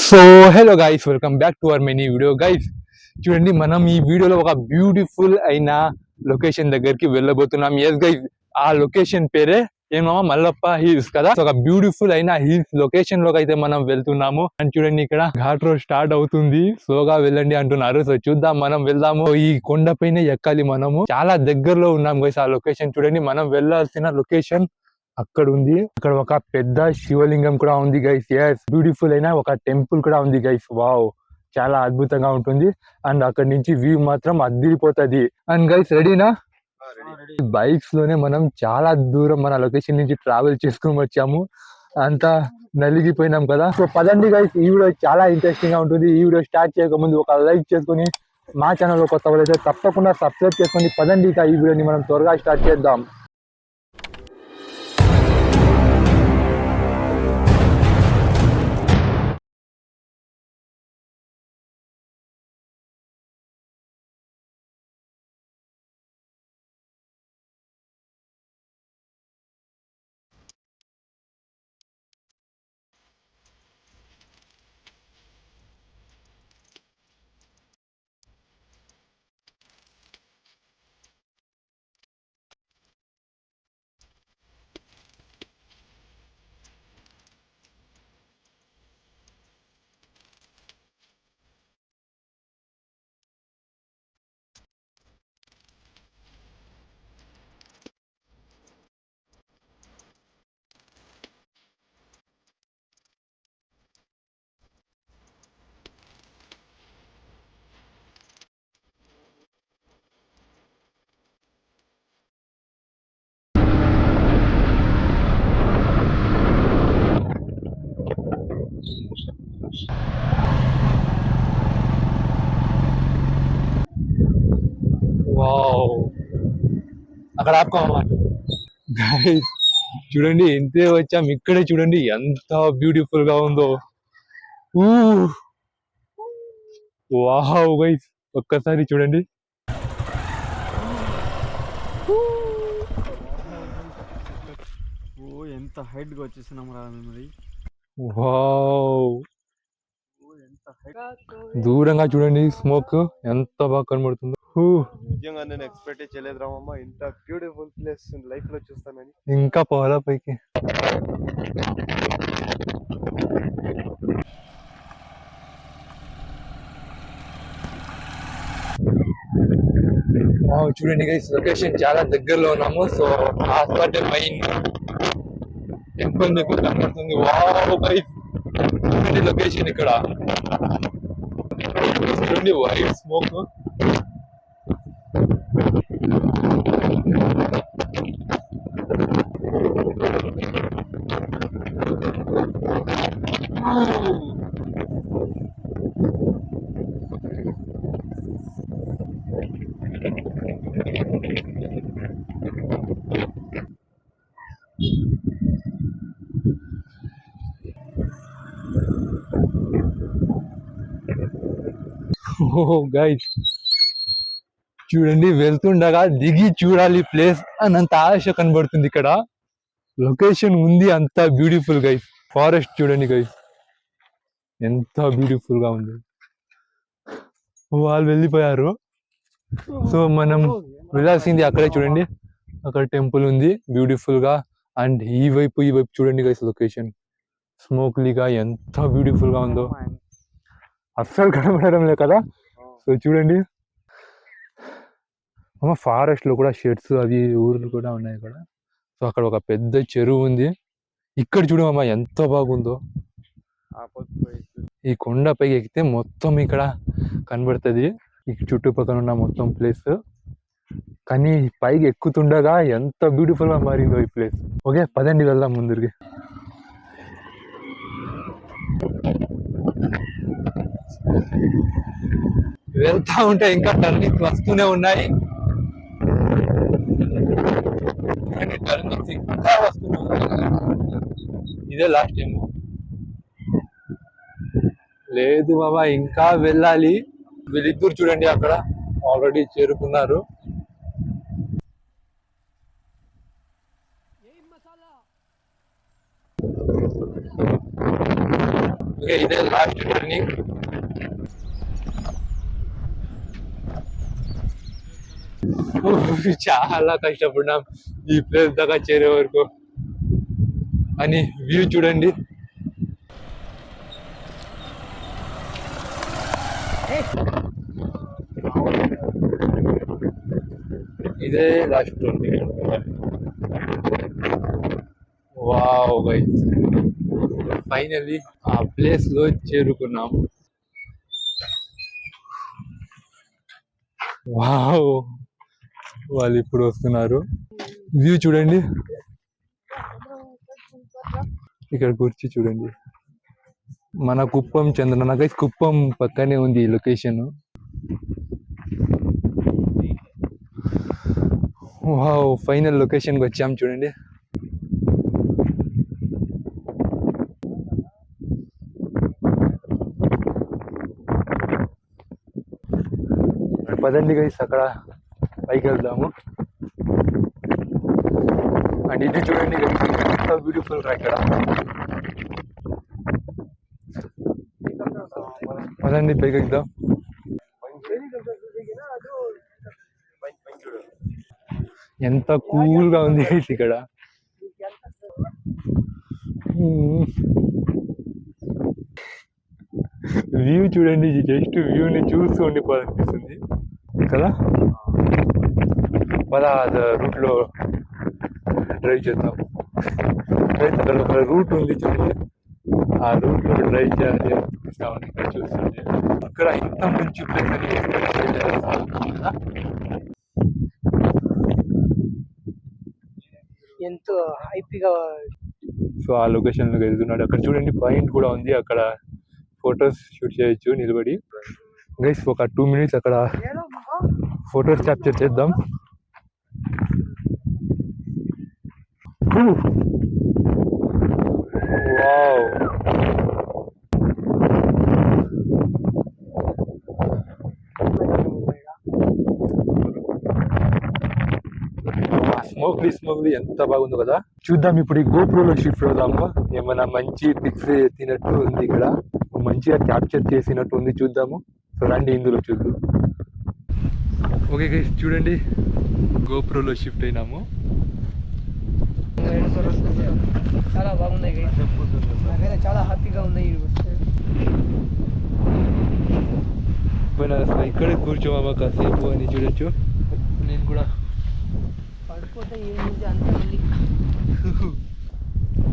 So hello guys, welcome back to our mini video guys. చూడండి, మనం ఈ వీడియోలో ఒక బ్యూటిఫుల్ అయిన లొకేషన్ దగ్గరికి వెళ్ళబోతున్నాం. ఎస్ గైస్, ఆ లొకేషన్ పేరే ఏమో మల్లప్ప హిల్స్ కదా. ఒక బ్యూటిఫుల్ అయిన హిల్స్ లొకేషన్ లోకి అయితే మనం వెళ్తున్నాము. అండ్ చూడండి, ఇక్కడ ఘాట్ రోడ్ స్టార్ట్ అవుతుంది. స్లోగా వెళ్ళండి అంటున్నారు. సో చూద్దాం, మనం వెళ్దాము. ఈ కొండ పైన ఎక్కాలి. మనము చాలా దగ్గరలో ఉన్నాం గైస్. ఆ లొకేషన్ చూడండి, మనం వెళ్ళాల్సిన లొకేషన్ అక్కడ ఉంది. అక్కడ ఒక పెద్ద శివలింగం కూడా ఉంది గైస్. ఎస్, బ్యూటిఫుల్ అయిన ఒక టెంపుల్ కూడా ఉంది గైస్. వావ్, చాలా అద్భుతంగా ఉంటుంది. అండ్ అక్కడ నుంచి వ్యూ మాత్రం అదిరిపోతుంది. అండ్ గైస్, రెడీనా? బైక్స్ లోనే మనం చాలా దూరం మన లొకేషన్ నుంచి ట్రావెల్ చేసుకుని వచ్చాము. అంతా నలిగిపోయినాం కదా. సో పదండి గైస్, ఈ వీడియో చాలా ఇంట్రెస్టింగ్ గా ఉంటుంది. ఈ వీడియో స్టార్ట్ చేయక ముందు ఒక లైక్ చేసుకుని, మా ఛానల్ లో కొత్త వాళ్ళైతే తప్పకుండా సబ్స్క్రైబ్ చేసుకోండి. పదండి, ఇక ఈ వీడియోని మనం త్వరగా స్టార్ట్ చేద్దాం. వావ్, అక్కడ ఆపుకోమా. గైస్ చూడండి, ఇంతే వచ్చాం. ఇక్కడే చూడండి ఎంత బ్యూటిఫుల్ గా ఉందో. వావ్ గైస్, ఒక్కసారి చూడండి. ఓ ఎంత హైట్ గా వచ్చేసినాం రా మేము. వావ్, దూరంగా చూడండి స్మోక్ ఎంత బాగా కనబడుతుందో. నిజంగా నేను ఎక్స్పెక్ట్ చేయలేదు రామమ్మ, ఇంత బ్యూటిఫుల్ ప్లేస్ లైఫ్ లో చూస్తానని. ఇంకా పోవాలా పైకి. చూడండి గైస్, లొకేషన్ చాలా దగ్గరలో ఉన్నాము. సో హాస్పిటల్ మెయిన్ టెంపుల్ మీకు కనబడుతుంది. వావ్ గైస్, చూడండి లొకేషన్ ఇక్కడ. చూడండి వైట్ స్మోక్. గైస్ చూడండి, వెళ్తుండగా దిగి చూడాలి ప్లేస్ అన్నంత ఆశ కనబడుతుంది. ఇక్కడ లొకేషన్ ఉంది అంత బ్యూటిఫుల్ గైస్. ఫారెస్ట్ చూడండి గైస్, ఎంత బ్యూటిఫుల్ గా ఉంది. వాళ్ళు వెళ్ళిపోయారు. సో మనం వెళ్ళాల్సింది అక్కడే. చూడండి, అక్కడ టెంపుల్ ఉంది బ్యూటిఫుల్ గా. అండ్ ఈ వైపు చూడండి గైస్, లొకేషన్ స్మోక్లీగా ఎంత బ్యూటిఫుల్ గా ఉందో. అస్సలు కనబడడం లేదు కదా. సో చూడండి, ఫారెస్ట్ లో కూడా షెడ్స్ అవి ఊర్లు కూడా ఉన్నాయి ఇక్కడ. సో అక్కడ ఒక పెద్ద చెరువు ఉంది. ఇక్కడ చూడమ్మా ఎంత బాగుందో. ఈ కొండపైకి ఎక్కితే మొత్తం ఇక్కడ కనబడుతుంది, ఈ చుట్టుపక్కల ఉన్న మొత్తం ప్లేస్. కానీ పైకి ఎక్కుతుండగా ఎంత బ్యూటిఫుల్ గా మారిందో ఈ ప్లేస్. ఓకే పదండి, వెళ్దాం ముందుకి. వెళ్తా ఉంటే ఇంకా టర్నింగ్స్ వస్తూనే ఉన్నాయి. టర్నింగ్స్ ఇంకా వస్తూనే ఉన్నాయి. ఇదే లాస్ట్ టైం లేదు బాబా, ఇంకా వెళ్ళాలి. వీళ్ళిద్దరు చూడండి అక్కడ ఆల్రెడీ చేరుకున్నారు. ఓకే, ఇదే లాస్ట్ టర్నింగ్. చాలా కష్టపడ్డాం ఈ ప్లేస్ దాకా చేరే వరకు. అని వ్యూ చూడండి. ఇదే last turning. Wow guys, finally ఆ ప్లేస్ లో చేరుకున్నాం. వావ్, వాళ్ళు ఇప్పుడు వస్తున్నారు. వ్యూ చూడండి, ఇక్కడ కూర్చి చూడండి. మన కుప్పం చంద్రన గైస్, కుప్పం పక్కనే ఉంది ఈ లొకేషన్. వావ్, ఫైనల్ లొకేషన్ కి వచ్చాం చూడండి. పదండి గైస్, అక్కడ పైకి వెళ్దాము. అండ్ ఇది చూడండి గైస్, ఎంత బ్యూటిఫుల్ రా ఇక్కడ. పదండి పైకి ఎక్కుదాం. ఎంత కూల్ గా ఉంది గైస్ ఇక్కడ. వ్యూ చూడండి, జస్ట్ వ్యూని చూస్తూ ఉండిపోవాలనిపిస్తుంది కదా. పద రూట్ లో డ్రైవ్ చేద్దాం. అక్కడ ఒక రూట్ ఉంది చూడండి, ఆ రూట్ లో డ్రైవ్ చేయాలి అనిపిస్తా ఉంది ఇక్కడ చూస్తుంటే. ఇక్కడ ఇంత మంచి ప్లేస్ అని expect చేయలేదు కదా. ఎంతో హైపీగా. సో ఆ లొకేషన్ లోకి వెళ్తున్నాడు. అక్కడ చూడండి పాయింట్ కూడా ఉంది, అక్కడ ఫొటోస్ షూట్ చేయొచ్చు నిలబడి. గైస్ ఒక 2 minutes అక్కడ ఫొటోస్ క్యాప్చర్ చేద్దాం. వావ్, స్మోక్లీ ఎంత బాగుందో కదా. చూద్దాం ఇప్పుడు ఈ గోప్రోలో షిఫ్ట్ అవుదాము. ఏమైనా మంచి పిక్స్ ఎత్తినట్టు ఉంది ఇక్కడ, మంచిగా క్యాప్చర్ చేసినట్టు ఉంది. చూద్దాము. సో రండి ఇందులో చూద్దాం. ఓకే గైస్ చూడండి, గోప్రోలో షిఫ్ట్ అయినాము. చాలా బాగున్నాయి గైస్, నాకైతే చాలా హ్యాపీగా ఉన్నాయి. అసలు ఇక్కడే కూర్చోమా కాసేపు అని చూడొచ్చు. నేను కూడా పడిపోతే ఏముంది అంత మళ్ళీ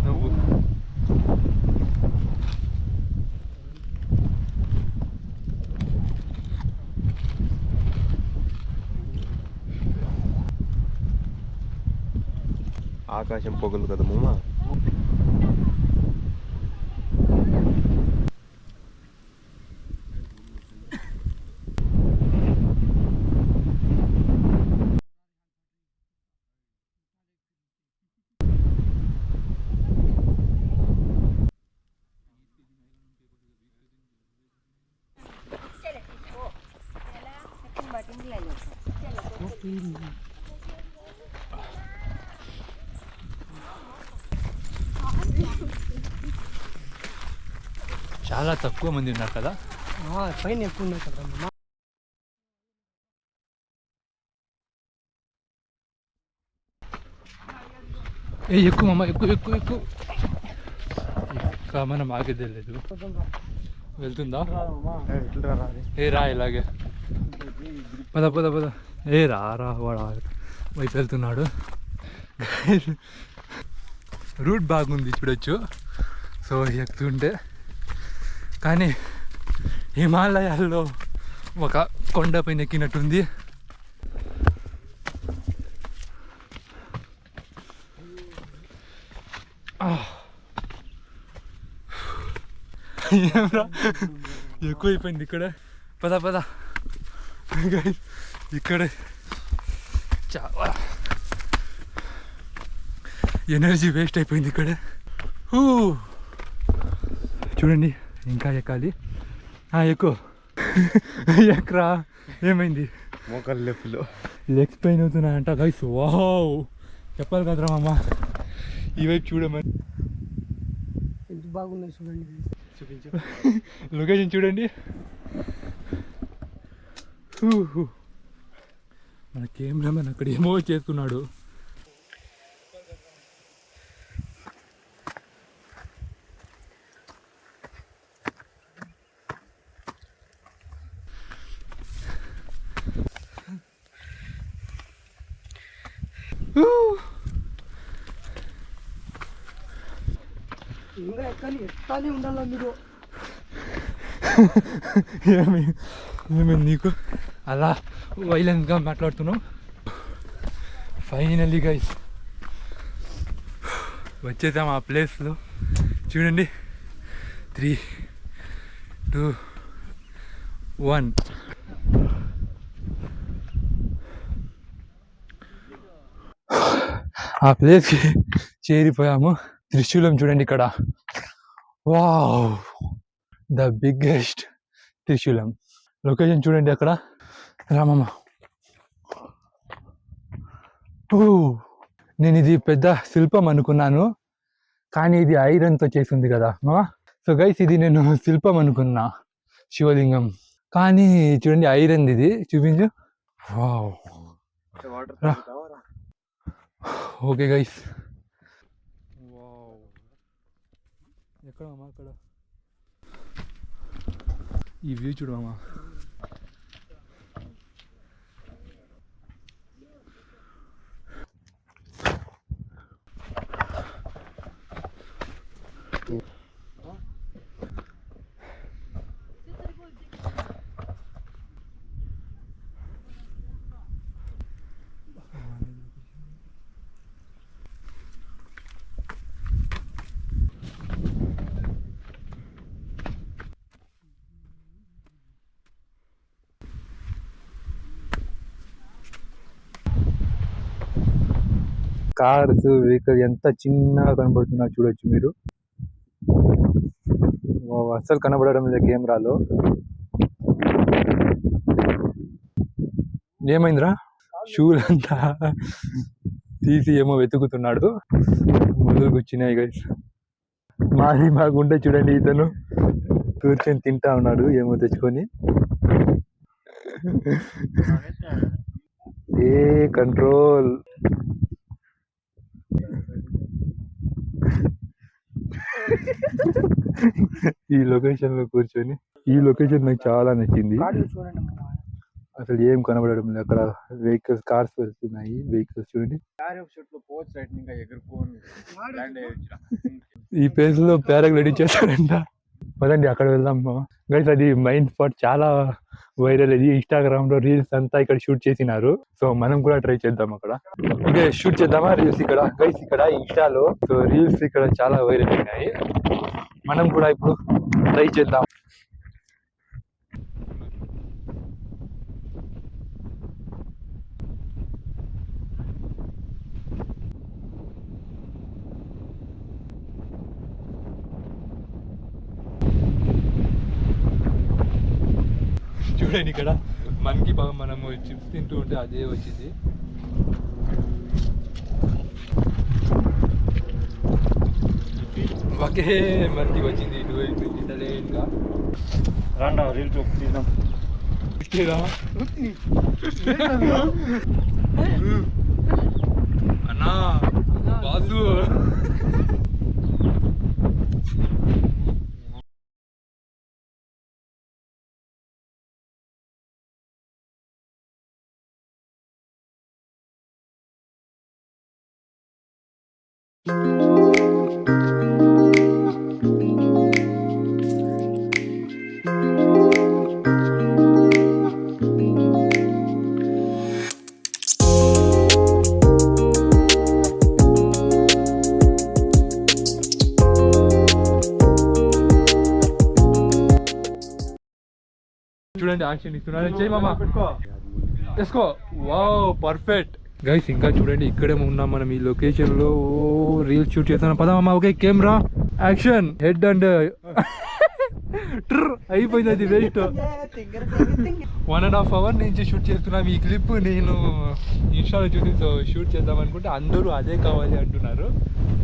నవ్వు. ఆకాశం పొగలు కదా మామ. చాలా తక్కువ మంది ఉన్నారు కదా. పైన ఎక్కువ ఉన్నాయి కదా. ఎక్కువ మమ్మ, ఎక్కువ ఎక్కువ ఎక్కువ. ఇంకా మనం ఆగేదే లేదు. వెళ్తుందా? ఏ రా ఇలాగే. పద పద పద. ఏ రా రా, వాడు వైపు వెళ్తున్నాడు. రూట్ బాగుంది చూడొచ్చు. సో ఎక్కుతుంటే, కానీ హిమాలయాల్లో ఒక కొండ పైన ఎక్కినట్టుంది. ఎక్కువైపోయింది ఇక్కడ. పద పద. ఇక్కడ చాలా ఎనర్జీ వేస్ట్ అయిపోయింది ఇక్కడ. చూడండి, ఇంకా ఎక్కాలి. ఎక్కువ ఎక్కరా. ఏమైంది? మోకాలు లెఫ్ట్లో లెగ్స్ పెయిన్ అవుతున్నాయంట గైస్. వావ్, చెప్పాలి కదరా మామ. ఈ వైపు చూడమని. ఎంత బాగున్నాయి చూడండి. చూపించు. లొకేషన్ చూడండి. మన కెమెరామెన్ అక్కడ ఏమో చేస్తున్నాడు. ఇంకా ఎక్కాలి ఉండాలా మీరు. ఏమి నీకు అలా వైలెన్స్గా మాట్లాడుతున్నావు. ఫైనల్లీ గైస్ వచ్చేసాం ఆ ప్లేస్లో. చూడండి 3, 2, 1. ఆ ప్లేస్కి చేరిపోయాము. త్రిశూలం చూడండి ఇక్కడ. వావ్, ద బిగ్గెస్ట్ త్రిశూలం. లొకేషన్ చూడండి అక్కడ. రామమ్మ, నేను ఇది పెద్ద శిల్పం అనుకున్నాను, కానీ ఇది ఐరన్తో చేసింది కదా మామ. సో గైస్, ఇది నేను శిల్పం అనుకున్నా, శివలింగం, కానీ చూడండి ఐరన్. ఇది చూపించు. వావ్. Okay guys. ఎక్కడ మామ? అక్కడ ఈ వ్యూ చూడు మామ. కార్స్, వెహికల్ ఎంత చిన్నగా కనబడుతున్నా చూడొచ్చు మీరు. అస్సలు కనబడడం లేదు కెమెరాలో. ఏమైందిరా? షూలంతా తీసి ఏమో వెతుకుతున్నాడు. మొదలు కూర్చున్నాయి గైస్. మాకుంటే చూడండి, ఇతను కూర్చొని తింటా ఉన్నాడు ఏమో తెచ్చుకొని. ఏ కంట్రోల్. ఈ లొకేషన్ లో కూర్చొని, ఈ లొకేషన్ నాకు చాలా నచ్చింది. అసలు ఏం కనబడడం లేదు అక్కడ. వెహికల్స్, కార్స్ వెళ్తున్నాయి. వెహికల్స్ చూడండి. ఈ ప్లేస్ లో పారాగ్లైడింగ్ చేస్తారంట. పదండి అక్కడ వెళ్దాం గైస్. అది మైండ్ స్పాట్, చాలా వైరల్. అది ఇన్స్టాగ్రామ్ లో రీల్స్ అంతా ఇక్కడ షూట్ చేసినారు. సో మనం కూడా ట్రై చేద్దాం అక్కడ. ఓకే, షూట్ చేద్దామా రీల్స్ ఇక్కడ గైస్? ఇక్కడ ఇన్స్టాలో సో రీల్స్ ఇక్కడ చాలా వైరల్ అయినాయి. మనం కూడా ఇప్పుడు ట్రై చేద్దాం. చూడండి ఇక్కడ మనకి మనము చిప్స్ తింటూ ఉంటే అదే వచ్చింది. ఒకే మనకి వచ్చింది ఇటువైపు ఇటలేట్గా. రాండా రీల్ చూపిద్దాం. అన్నా బాసు. చూడండి యాక్షన్ ఇస్తున్నాడు. చెయ్యి మామ, వేసుకో. Wow, perfect guys. ఇంకా చూడండి ఇక్కడే ఉన్నాం మనం ఈ లొకేషన్ లో. రీల్ షూట్ చేస్తున్నాం. పదమ్మా. Okay, camera action. Head and అయిపోయింది. అది వేస్ట్. 1.5 hours నుంచి షూట్ చేస్తున్నాం. ఈ క్లిప్ నేను ఇన్స్టాలో చూసి సో షూట్ చేద్దాం అనుకుంటే అందరూ అదే కావాలి అంటున్నారు.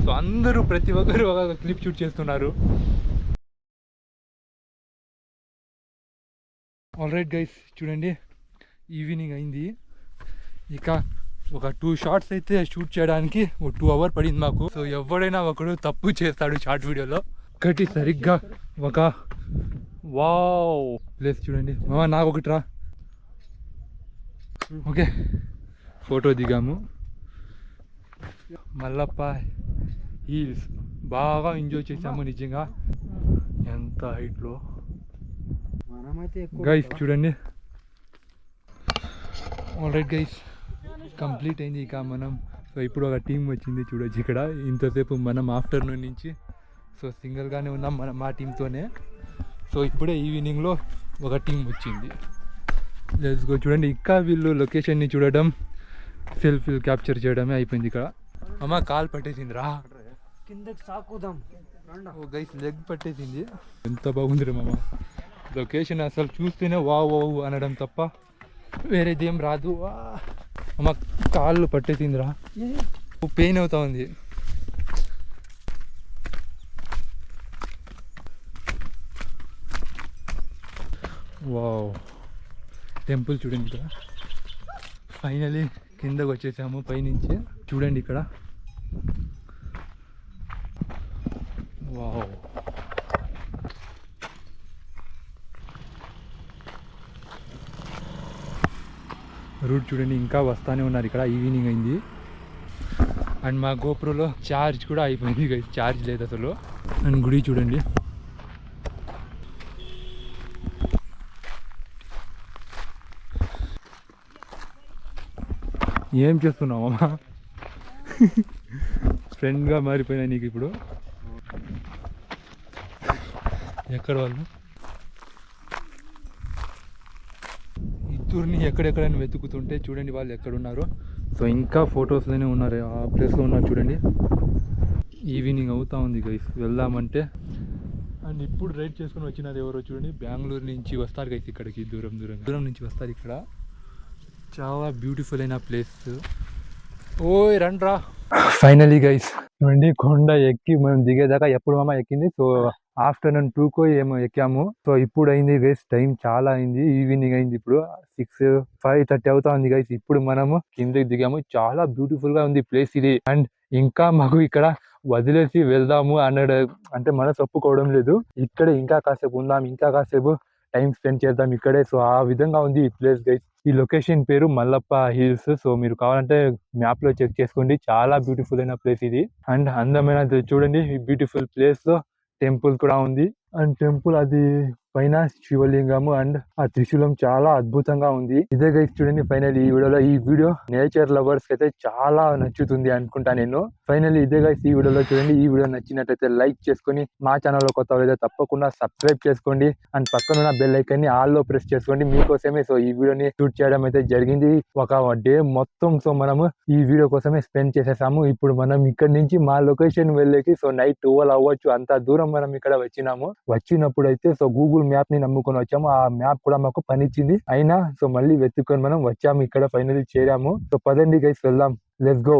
సో అందరూ ప్రతి ఒక్కరు ఒక క్లిప్ షూట్ చేస్తున్నారు. ఆల్ రైట్ గైస్, చూడండి ఈవినింగ్ అయింది. ఇక ఒక 2 షార్ట్స్ అయితే షూట్ చేయడానికి ఒక 2 hours పడింది మాకు. సో ఎవడైనా ఒకడు తప్పు చేస్తాడు షార్ట్ వీడియోలో. ఒకటి సరిగ్గా ఒక వావ్ ప్లేస్ చూడండి మామ, నాకు ఒకటి రా. ఓకే, ఫోటో దిగాము. మల్లప్ప హిల్స్ బాగా ఎంజాయ్ చేసాము నిజంగా. ఎంత హైట్లో గైస్ చూడండి. ఆల్ రైట్ గైస్, కంప్లీట్ అయింది. ఇక మనం సో ఇప్పుడు ఒక టీం వచ్చింది చూడొచ్చు ఇక్కడ. ఇంతసేపు మనం ఆఫ్టర్నూన్ నుంచి సో సింగిల్గానే ఉన్నాం మా టీంతోనే. సో ఇప్పుడే ఈవినింగ్లో ఒక టీం వచ్చింది. Let's go. చూడండి ఇంకా వీళ్ళు లొకేషన్ని చూడడం, సెల్ఫీ క్యాప్చర్ చేయడమే అయిపోయింది ఇక్కడ. అమ్మ కాల్ పట్టేసిందిరా, కిందకి సాకుదాం. ఓ గైస్ లెగ్ పట్టేసింది. ఎంత బాగుంది రా మామ లొకేషన్, అసలు చూస్తేనే వావ్ వావ్ అనడం తప్ప వేరేదేం రాదు. అమ్మ కాళ్ళు పట్టేసిందిరా, పెయిన్ అవుతా ఉంది. వావ్, టెంపుల్ చూడండి ఇక్కడ. ఫైనలీ కిందకు వచ్చేసాము పైనుంచి. చూడండి ఇక్కడ. వావ్, రూట్ చూడండి. ఇంకా వస్తానే ఉన్నారు ఇక్కడ. ఈవినింగ్ అయింది అండ్ మా గోప్రోలో ఛార్జ్ కూడా అయిపోయింది గైస్, ఛార్జ్ లేదు అసలు. అండ్ గుడి చూడండి. ఏం చేస్తున్నావమ్మా? ఫ్రెండ్గా మారిపోయినా నీకు ఇప్పుడు. ఎక్కడ వాళ్ళు ఇద్దరిని ఎక్కడెక్కడని వెతుకుతుంటే చూడండి వాళ్ళు ఎక్కడున్నారో. సో ఇంకా ఫొటోస్లోనే ఉన్నారు, ఆ ప్లేస్లో ఉన్నారు చూడండి. ఈవినింగ్ అవుతా ఉంది గైస్, వెళ్దామంటే. అండ్ ఇప్పుడు రైడ్ చేసుకుని వచ్చినారు ఎవరో చూడండి. బెంగళూరు నుంచి వస్తారు గైస్ ఇక్కడికి, దూరం నుంచి వస్తారు ఇక్కడ. చాలా బ్యూటిఫుల్ అయిన ప్లేస్. ఓయ్ రండ్రా. ఫైనలీ గైస్ చూడండి, కొండ ఎక్కి మనం దిగేదాకా ఎప్పుడు మామ ఎక్కింది. సో ఆఫ్టర్నూన్ 2 ఏమో ఎక్కాము. సో ఇప్పుడు అయింది గైస్, టైం చాలా అయింది, ఈవినింగ్ అయింది. ఇప్పుడు 5:30 అవుతా ఉంది గైస్. ఇప్పుడు మనము కిందకి దిగాము. చాలా బ్యూటిఫుల్ గా ఉంది ప్లేస్ ఇది. అండ్ ఇంకా మాకు ఇక్కడ వదిలేసి వెళ్దాము అన్నాడు అంటే మనసు ఒప్పుకోవడం లేదు. ఇక్కడ ఇంకా కాసేపు ఉందాం, ఇంకా కాసేపు టైం స్పెండ్ చేద్దాం ఇక్కడే. సో ఆ విధంగా ఉంది ఈ ప్లేస్ గైస్. ఈ లొకేషన్ పేరు మల్లప్ప హిల్స్. సో మీరు కావాలంటే మ్యాప్ లో చెక్ చేసుకోండి. చాలా బ్యూటిఫుల్ అయిన ప్లేస్ ఇది. అండ్ అందమైన చూడండి బ్యూటిఫుల్ ప్లేస్ లో టెంపుల్ కూడా ఉంది. అండ్ టెంపుల్ అది పైన శివలింగము అండ్ ఆ త్రిశూలం చాలా అద్భుతంగా ఉంది. ఇదే గైస్ చూడండి ఫైనల్ ఈ వీడియో నేచర్ లవర్స్ కి అయితే చాలా నచ్చుతుంది అనుకుంటా నేను. ఫైనల్లీ ఇదే గైస్ ఈ వీడియోలో చూడండి. ఈ వీడియో నచ్చినట్లయితే లైక్ చేసుకొని, మా ఛానల్ లో కొత్త అయితే తప్పకుండా సబ్స్క్రైబ్ చేసుకోండి. అండ్ పక్కన ఉన్న బెల్ ఐకాన్ ని ఆల్ లో ప్రెస్ చేసుకోండి మీకోసమే. సో ఈ వీడియోని షూట్ చేయడం అయితే జరిగింది. ఒక డే మొత్తం సో మనము ఈ వీడియో కోసమే స్పెండ్ చేసేసాము. ఇప్పుడు మనం ఇక్కడ నుంచి మా లొకేషన్ వెళ్ళేకి సో నైట్ 12 అవ్వచ్చు. అంత దూరం మనం ఇక్కడ వచ్చినప్పుడు అయితే సో గూగుల్ మ్యాప్ ని నమ్ముకొని వచ్చాము. ఆ మ్యాప్ కూడా మాకు పనిచ్చింది. అయినా సో మళ్ళీ వెతుక్కొని మనం వచ్చాము, ఇక్కడ ఫైనల్లీ చేరాము. సో పదండి గైస్ వెళ్దాం, లెట్స్ గో.